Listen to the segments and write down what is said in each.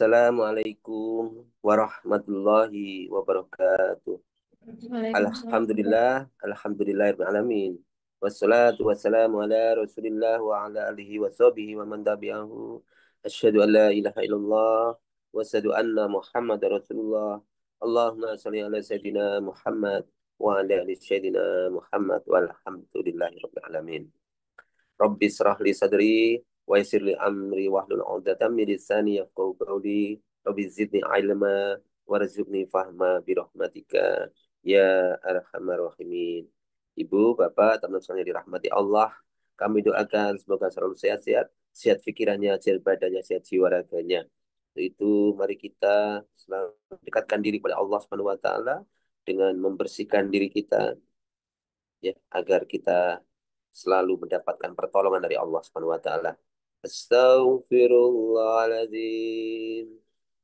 Assalamualaikum warahmatullahi wabarakatuh. Waalaikumsalam. Alhamdulillahirrahmanirrahim. Wassalatu wassalamu ala rasulillah wa ala alihi wa sahbihi wa man tabi'ahu. Asyhadu an la ilaha illallah wa asyhadu anna Muhammad Rasulullah. Allahumma salli ala Sayyidina Muhammad wa ala ali Sayyidina Muhammad walhamdulillahi rabbil alamin. Rabbi israh li sadri wa yassir li amri wahlul 'uqdatam min lisani yafqahu qawli. Rabbi zidni ilma warzuqni fahma bi rahmatika ya arhamar rahimin. Ibu, Bapak, teman-teman sekalian dirahmati Allah, kami doakan semoga selalu sehat-sehat, sehat pikirannya, sehat badannya, sehat jiwa raganya. Untuk itu, mari kita selalu dekatkan diri pada Allah Subhanahu wa taala dengan membersihkan diri kita ya agar kita selalu mendapatkan pertolongan dari Allah Subhanahu wa taala. Astaghfirullahaladzim.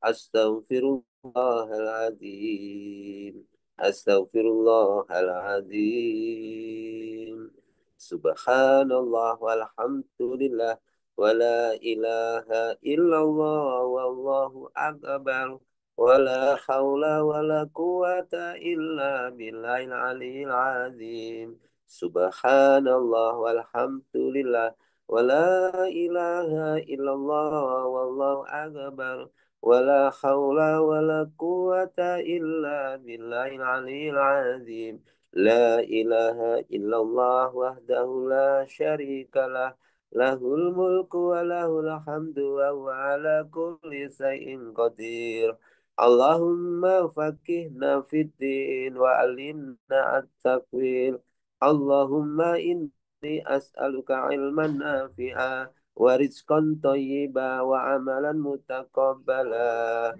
Astaghfirullahaladzim. Astaghfirullahaladzim. Subhanallah walhamdulillah wala ilaha illallah wallahu akbar. ولا حول ولا قوة إلا بالله العلي العظيم سبحان الله والحمد لله ولا إله إلا الله والله أكبر ولا حول ولا قوة إلا بالله العلي العظيم لا إله إلا الله وحده لا شريك له له الملك وله الحمد وهو على كل شيء قدير اللهم فقهنا في الدين وعلمنا التقويل اللهم إني أسألك علما نافعا ورزقا طيبا وعملا متقبلا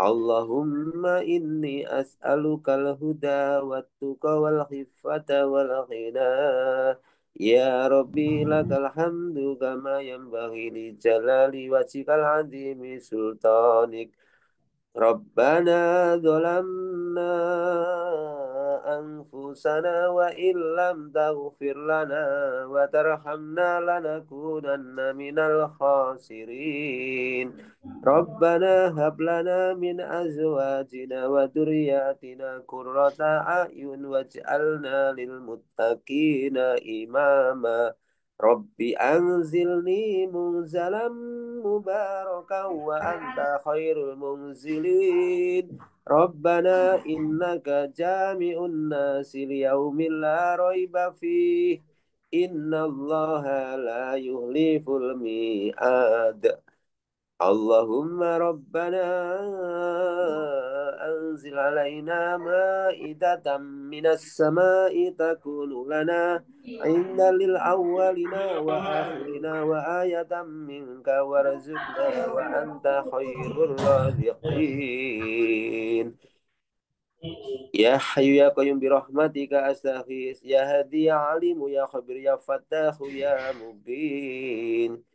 اللهم إني أسألك الهدى والتقى والخفة والغنى يا ربي لك الحمد كما ينبغي لجلال وجهك العظيم سلطانك ربنا ظلمنا أنفسنا وإن لم تغفر لنا وترحمنا لنكونن من الخاسرين ربنا هب لنا من أزواجنا وذرياتنا قرة أعين واجعلنا للمتقين إماما ربي أنزلني منزلا مباركا وأنت خير المنزلين ربنا إنك جامع الناس ليوم لا ريب فيه إن الله لا يخلف الميعاد اللهم ربنا أنزل علينا مائدة من السماء تكون لنا عند للأولين وآخرنا وآية منك وارزقنا وأنت خير الرازقين يا حي يا قيوم برحمتك أستغيث يا هادي يا عليم يا خبير يا فتاح يا مبين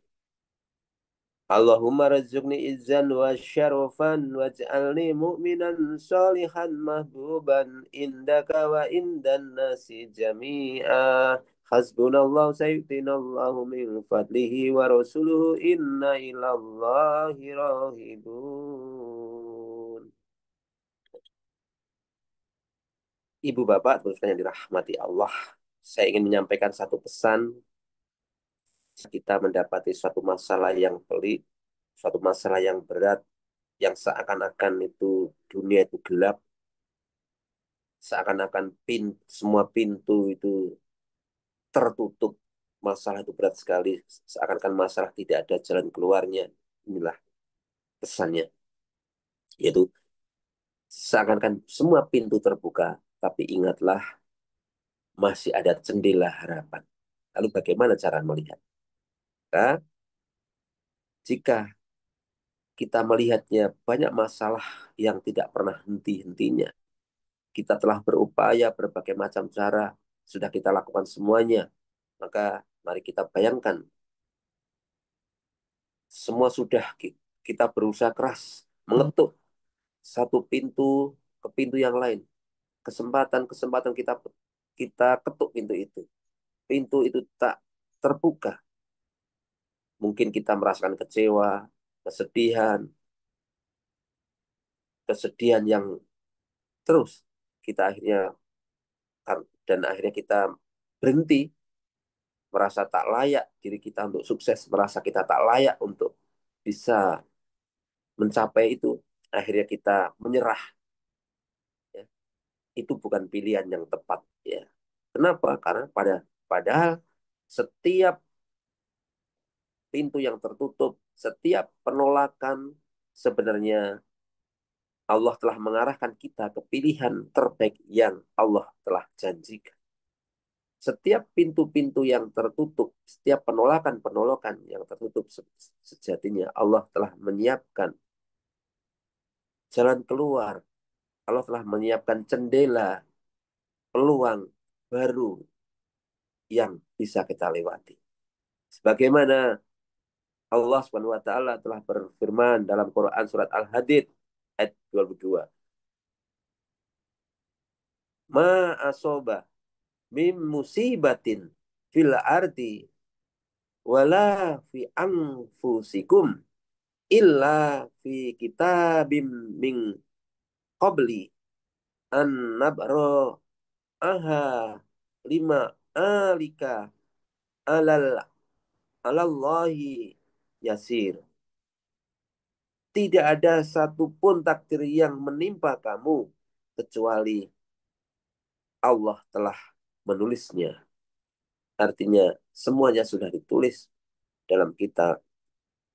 اللهم رزقني عزا وشرفا واجعلني مؤمنا صالحا محبوبا عندك وعند الناس جميعا حسبنا الله سيؤتينا الله من فضله ورسوله إنا إلى الله راغبون. Ibu bapak terus yang dirahmati Allah, saya ingin menyampaikan satu pesan. Kita mendapati suatu masalah yang pelik, suatu masalah yang berat, yang seakan-akan itu dunia itu gelap, seakan-akan semua pintu itu tertutup, masalah itu berat sekali, seakan-akan masalah tidak ada jalan keluarnya. Inilah pesannya, yaitu seakan-akan semua pintu terbuka, tapi ingatlah masih ada jendela harapan. Lalu bagaimana cara melihat? Nah, jika kita melihatnya banyak masalah yang tidak pernah henti-hentinya, kita telah berupaya berbagai macam cara, sudah kita lakukan semuanya. Maka mari kita bayangkan, semua sudah kita berusaha keras, mengetuk satu pintu ke pintu yang lain. Kesempatan-kesempatan kita kita ketuk pintu itu. Pintu itu tak terbuka. Mungkin kita merasakan kecewa, kesedihan, kesedihan yang terus kita akhirnya dan akhirnya kita berhenti, merasa tak layak diri kita untuk sukses, merasa kita tak layak untuk bisa mencapai itu, akhirnya kita menyerah. Ya. Itu bukan pilihan yang tepat. Ya. Kenapa? Karena padahal setiap pintu yang tertutup, setiap penolakan sebenarnya Allah telah mengarahkan kita ke pilihan terbaik yang Allah telah janjikan. Setiap pintu-pintu yang tertutup, setiap penolakan-penolakan yang tertutup sejatinya Allah telah menyiapkan jalan keluar. Allah telah menyiapkan jendela peluang baru yang bisa kita lewati. Sebagaimana Allah Subhanahu wa taala telah berfirman dalam Quran surat Al-Hadid ayat 22. Ma asoba mim musibatin fil ardi wala fi anfusikum illa fi kitabim min qabli an nabro aha lima alika alal alallahi yasir. Tidak ada satupun takdir yang menimpa kamu kecuali Allah telah menulisnya. Artinya semuanya sudah ditulis dalam kitab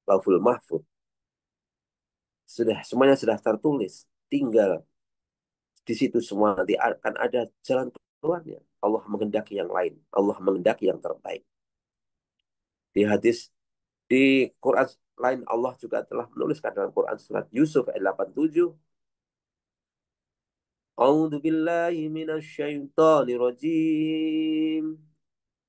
Lauhul Mahfuz. Semuanya sudah tertulis. Tinggal di situ semua nanti akan ada jalan keluarnya. Allah menghendaki yang lain. Allah menghendaki yang terbaik. Di hadis di Quran lain Allah juga telah menuliskan dalam Quran surat Yusuf ayat 87. A'udzu billahi minasy syaithanir rajim.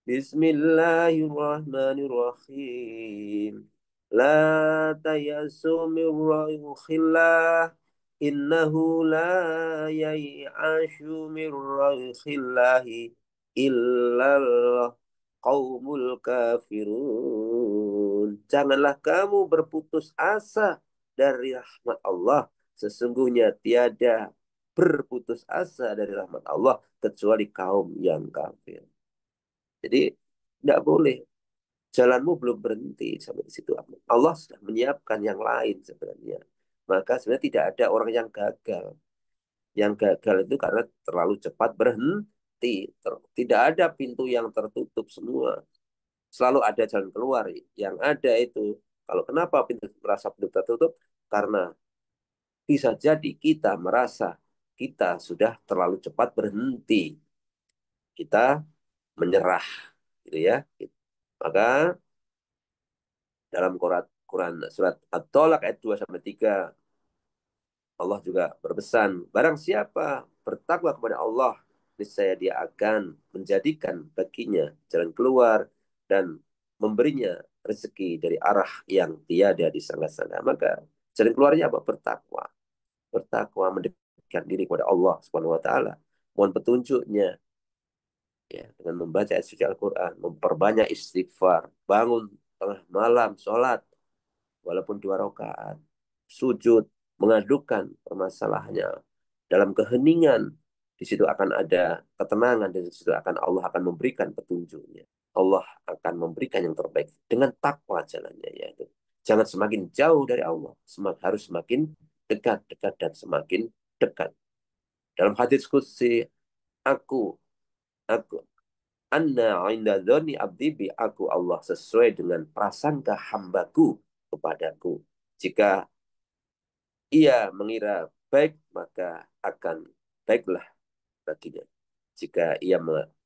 Bismillahirrahmanirrahim. La tayasu min rauhillah. Innahu la yai'ashu min rauhillahi illal qaumul kafirun. Janganlah kamu berputus asa dari rahmat Allah. Sesungguhnya tiada berputus asa dari rahmat Allah kecuali kaum yang kafir. Jadi tidak boleh. Jalanmu belum berhenti sampai di situ. Allah sudah menyiapkan yang lain sebenarnya. Maka sebenarnya tidak ada orang yang gagal. Yang gagal itu karena terlalu cepat berhenti. Tidak ada pintu yang tertutup semua. Selalu ada jalan keluar. Yang ada itu, kalau kenapa pintu merasa pintu tertutup? Karena bisa jadi kita merasa kita sudah terlalu cepat berhenti. Kita menyerah. Gitu ya. Maka dalam Quran surat At-Tolak ayat 2 sampai 3 Allah juga berpesan, barang siapa bertakwa kepada Allah, niscaya dia akan menjadikan baginya jalan keluar dan memberinya rezeki dari arah yang tiada disangka-sangka. Maka jalan keluarnya apa? Bertakwa. Bertakwa mendekatkan diri kepada Allah Subhanahu wa taala. Mohon petunjuknya ya dengan membaca ayat suci Al-Qur'an, memperbanyak istighfar, bangun tengah malam sholat walaupun 2 rakaat, sujud, mengadukan permasalahannya dalam keheningan, di situ akan ada ketenangan dan di situ Allah akan memberikan petunjuknya. Allah akan memberikan yang terbaik dengan takwa jalannya yaitu. Jangan semakin jauh dari Allah, harus semakin dekat, dekat dan semakin dekat. Dalam hadis qudsi, aku aku anna inda dzani abdi bi aku Allah sesuai dengan prasangka hambaku kepadaku. Jika ia mengira baik, maka akan baiklah baginya. Jika ia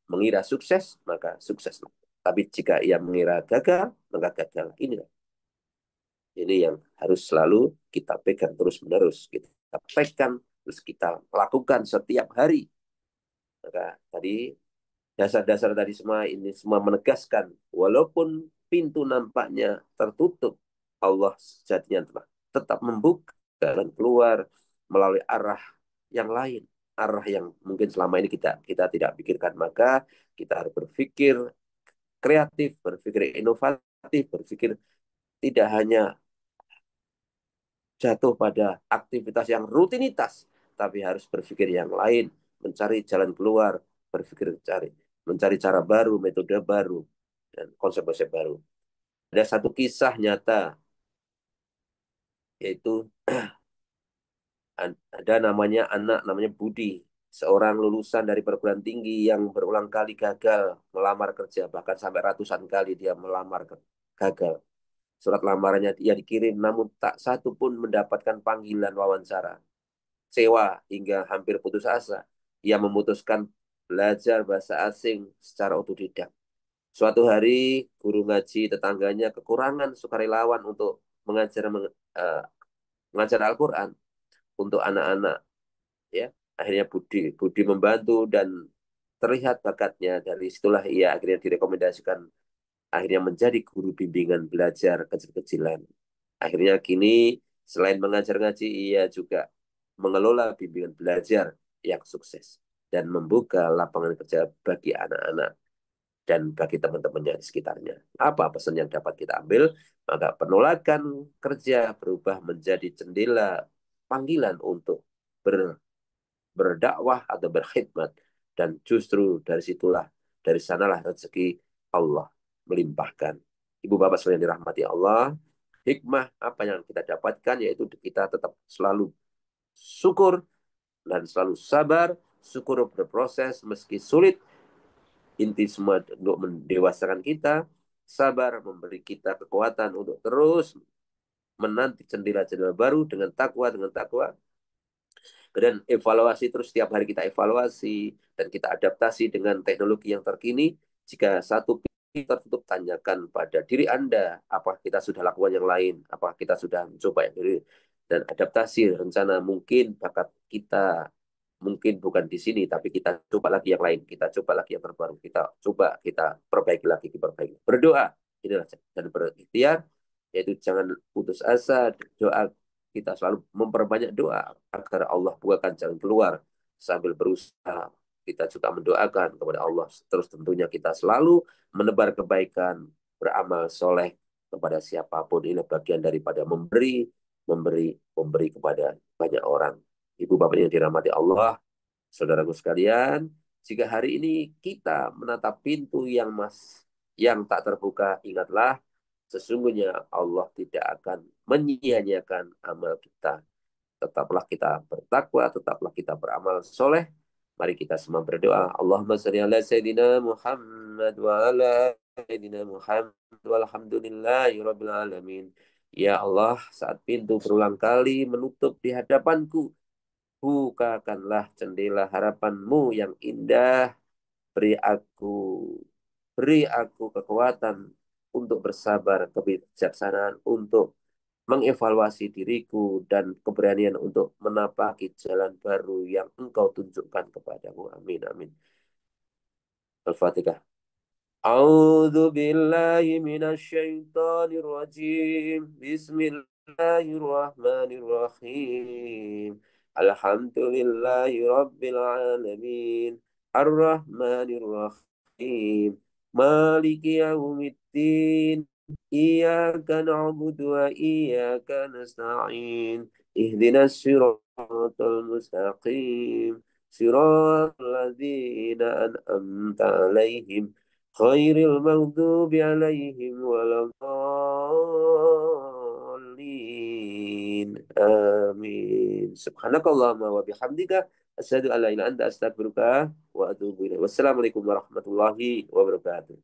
mengira sukses, maka sukseslah. Tapi jika ia mengira gagal, maka gagal. Ini yang harus selalu kita pegang terus-menerus. Kita pegang, terus kita lakukan setiap hari. Maka tadi dasar-dasar tadi semua ini semua menegaskan, walaupun pintu nampaknya tertutup, Allah sejatinya telah tetap membuka dan keluar melalui arah yang lain, arah yang mungkin selama ini kita kita tidak pikirkan. Maka kita harus berpikir kreatif, berpikir inovatif, berpikir tidak hanya jatuh pada aktivitas yang rutinitas, tapi harus berpikir yang lain, mencari jalan keluar, berpikir mencari cara baru, metode baru, dan konsep-konsep baru. Ada satu kisah nyata, yaitu ada namanya Budi, seorang lulusan dari perguruan tinggi yang berulang kali gagal melamar kerja, bahkan sampai ratusan kali dia melamar gagal. Surat lamarannya dia dikirim, namun tak satu pun mendapatkan panggilan wawancara. Kecewa hingga hampir putus asa, ia memutuskan belajar bahasa asing secara otodidak. Suatu hari, guru ngaji tetangganya kekurangan sukarelawan untuk mengajar Al-Quran untuk anak-anak. Ya, akhirnya Budi Budi membantu dan terlihat bakatnya. Dari situlah ia akhirnya direkomendasikan, akhirnya menjadi guru bimbingan belajar kecil-kecilan. Akhirnya kini selain mengajar ngaji, ia juga mengelola bimbingan belajar yang sukses dan membuka lapangan kerja bagi anak-anak dan bagi teman-temannya di sekitarnya. Apa pesan yang dapat kita ambil? Maka penolakan kerja berubah menjadi jendela panggilan untuk ber, berdakwah atau berkhidmat. Dan justru dari situlah, dari sanalah rezeki Allah melimpahkan. Ibu bapak sekalian dirahmati Allah, hikmah apa yang kita dapatkan yaitu kita tetap selalu syukur dan selalu sabar, syukur berproses meski sulit, inti semua untuk mendewasakan kita, sabar memberi kita kekuatan untuk terus menanti jendela-jendela baru dengan takwa, dan evaluasi terus setiap hari kita evaluasi dan kita adaptasi dengan teknologi yang terkini. Jika satu pintu tertutup, tanyakan pada diri Anda, apa kita sudah lakukan yang lain, apa kita sudah mencoba yang diri, dan adaptasi rencana mungkin bakat kita mungkin bukan di sini, tapi kita coba lagi yang lain, kita coba lagi yang terbaru, kita coba kita perbaiki lagi, kita perbaiki. Berdoa, inilah dan berikhtiar, yaitu jangan putus asa, doa kita selalu memperbanyak doa agar Allah bukakan jalan keluar sambil berusaha. Kita juga mendoakan kepada Allah. Terus tentunya kita selalu menebar kebaikan, beramal soleh kepada siapapun. Ini bagian daripada memberi kepada banyak orang. Ibu bapak yang dirahmati Allah, saudaraku sekalian, jika hari ini kita menatap pintu yang tak terbuka, ingatlah sesungguhnya Allah tidak akan menyia-nyiakan amal kita. Tetaplah kita bertakwa, tetaplah kita beramal soleh. Mari kita semua berdoa. Allahumma salli ala Sayyidina Muhammad wa ala Sayyidina Muhammad walhamdulillahi rabbil alamin. Ya Allah, saat pintu berulang kali menutup di hadapanku, bukakanlah jendela harapanmu yang indah. Beri aku, beri aku kekuatan untuk bersabar, kebijaksanaan untuk mengevaluasi diriku, dan keberanian untuk menapaki jalan baru yang Engkau tunjukkan kepadamu. Amin, amin. Al-Fatihah. أعوذ بالله من الشيطان الرجيم بسم الله الرحمن الرحيم الحمد لله رب العالمين الرحمن الرحيم مالك يوم الدين إياك نعبد وإياك نستعين اهدنا الصراط المستقيم صراط الذين أنعمت عليهم غير المغضوب عليهم ولا الضالين آمين سبحانك اللهم وبحمدك أشهد أن لا إله إلا أنت أستغفرك وأتوب إليك والسلام عليكم ورحمة الله وبركاته